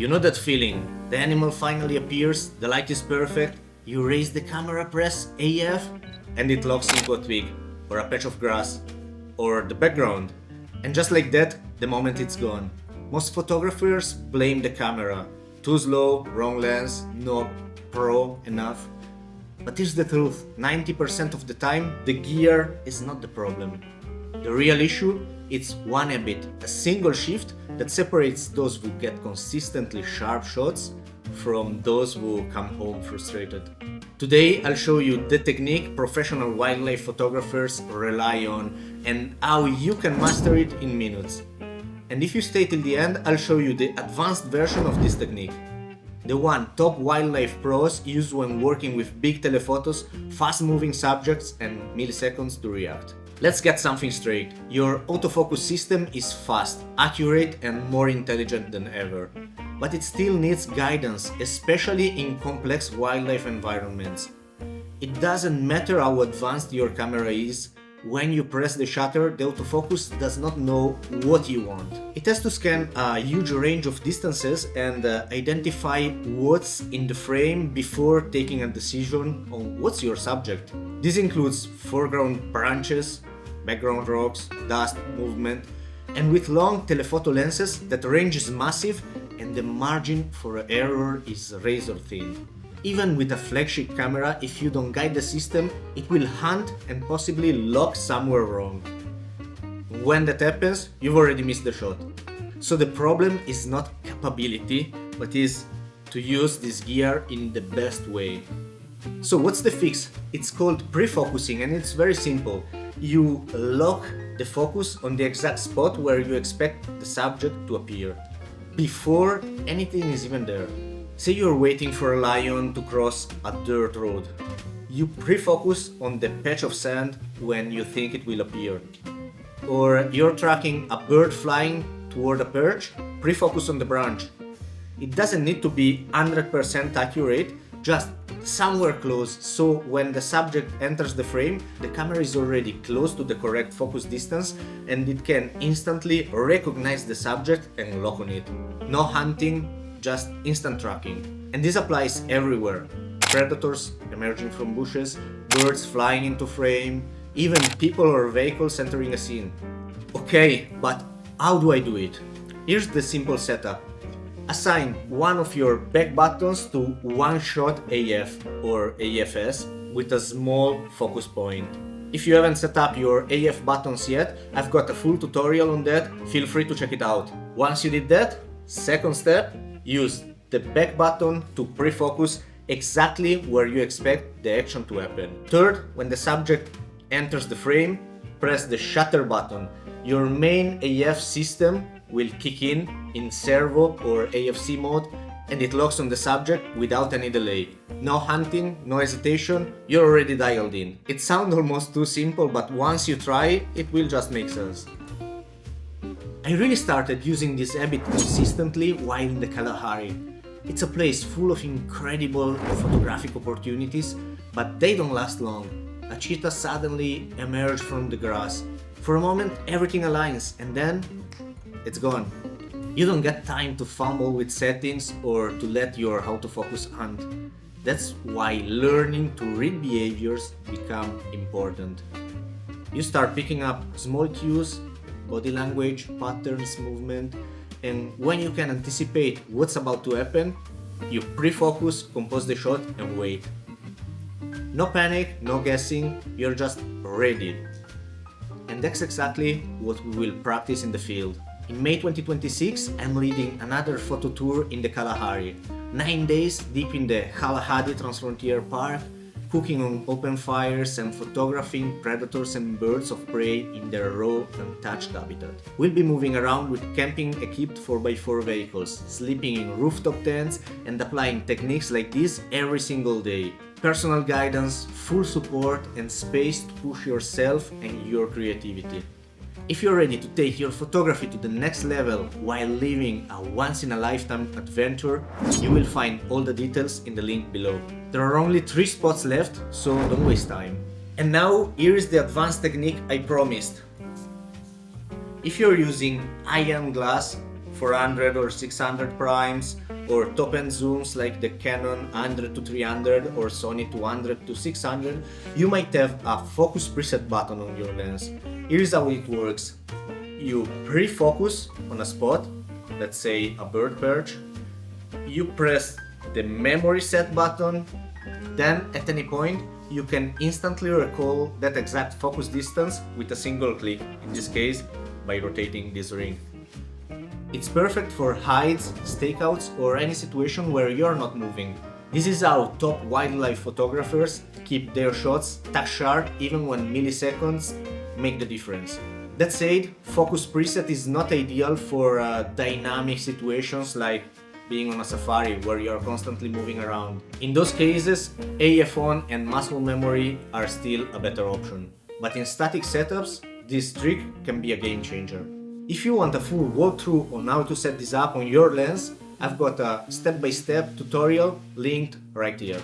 You know that feeling? The animal finally appears, the light is perfect, you raise the camera, press AF, and it locks into a twig, or a patch of grass, or the background. And just like that, the moment it's gone. Most photographers blame the camera. Too slow, wrong lens, not pro enough. But here's the truth, 90% of the time, the gear is not the problem. The real issue, it's one habit, a single shift that separates those who get consistently sharp shots from those who come home frustrated. Today I'll show you the technique professional wildlife photographers rely on and how you can master it in minutes. And if you stay till the end, I'll show you the advanced version of this technique. The one top wildlife pros use when working with big telephotos, fast-moving subjects and milliseconds to react. Let's get something straight. Your autofocus system is fast, accurate and more intelligent than ever. But it still needs guidance, especially in complex wildlife environments. It doesn't matter how advanced your camera is, when you press the shutter, the autofocus does not know what you want. It has to scan a huge range of distances and identify what's in the frame before taking a decision on what's your subject. This includes foreground branches, background rocks, dust, movement, and with long telephoto lenses, that range is massive and the margin for error is razor thin. Even with a flagship camera, if you don't guide the system, it will hunt and possibly lock somewhere wrong. When that happens, you've already missed the shot. So the problem is not capability, but is to use this gear in the best way. So what's the fix? It's called prefocusing and it's very simple. You lock the focus on the exact spot where you expect the subject to appear, before anything is even there. Say you're waiting for a lion to cross a dirt road. You prefocus on the patch of sand when you think it will appear. Or you're tracking a bird flying toward a perch, prefocus on the branch. It doesn't need to be 100% accurate, just somewhere close, so when the subject enters the frame, the camera is already close to the correct focus distance and it can instantly recognize the subject and lock on it. No hunting, just instant tracking. And this applies everywhere. Predators emerging from bushes, birds flying into frame, even people or vehicles entering a scene. Okay, but how do I do it? Here's the simple setup. Assign one of your back buttons to one-shot AF or AFS with a small focus point. If you haven't set up your AF buttons yet, I've got a full tutorial on that, feel free to check it out. Once you did that, second step, use the back button to prefocus exactly where you expect the action to happen. Third, when the subject enters the frame, press the shutter button. Your main AF system will kick in servo or AFC mode and it locks on the subject without any delay. No hunting, no hesitation, you're already dialed in. It sounds almost too simple, but once you try it will just make sense. I really started using this habit consistently while in the Kalahari. It's a place full of incredible photographic opportunities, but they don't last long. A cheetah suddenly emerged from the grass. For a moment everything aligns and then it's gone. You don't get time to fumble with settings or to let your autofocus hunt. That's why learning to read behaviors become important. You start picking up small cues, body language, patterns, movement, and when you can anticipate what's about to happen, you prefocus, compose the shot and wait. No panic, no guessing, you're just ready. And that's exactly what we will practice in the field. In May 2026, I'm leading another photo tour in the Kalahari. 9 days deep in the Kalahari Transfrontier Park, cooking on open fires and photographing predators and birds of prey in their raw, untouched habitat. We'll be moving around with camping-equipped 4x4 vehicles, sleeping in rooftop tents and applying techniques like this every single day. Personal guidance, full support and space to push yourself and your creativity. If you're ready to take your photography to the next level while living a once-in-a-lifetime adventure, you will find all the details in the link below. There are only 3 spots left, so don't waste time. And now, here is the advanced technique I promised. If you're using high-end glass, 400 or 600 primes, or top-end zooms like the Canon 100 to 300 or Sony 200 to 600, you might have a focus preset button on your lens. Here's how it works. You pre-focus on a spot, let's say a bird perch, you press the memory set button, then at any point you can instantly recall that exact focus distance with a single click, in this case by rotating this ring. It's perfect for hides, stakeouts or any situation where you're not moving. This is how top wildlife photographers keep their shots tack sharp even when milliseconds make the difference. That said, focus preset is not ideal for dynamic situations like being on a safari where you're constantly moving around. In those cases, AF on and muscle memory are still a better option. But in static setups, this trick can be a game changer. If you want a full walkthrough on how to set this up on your lens, I've got a step-by-step tutorial linked right here.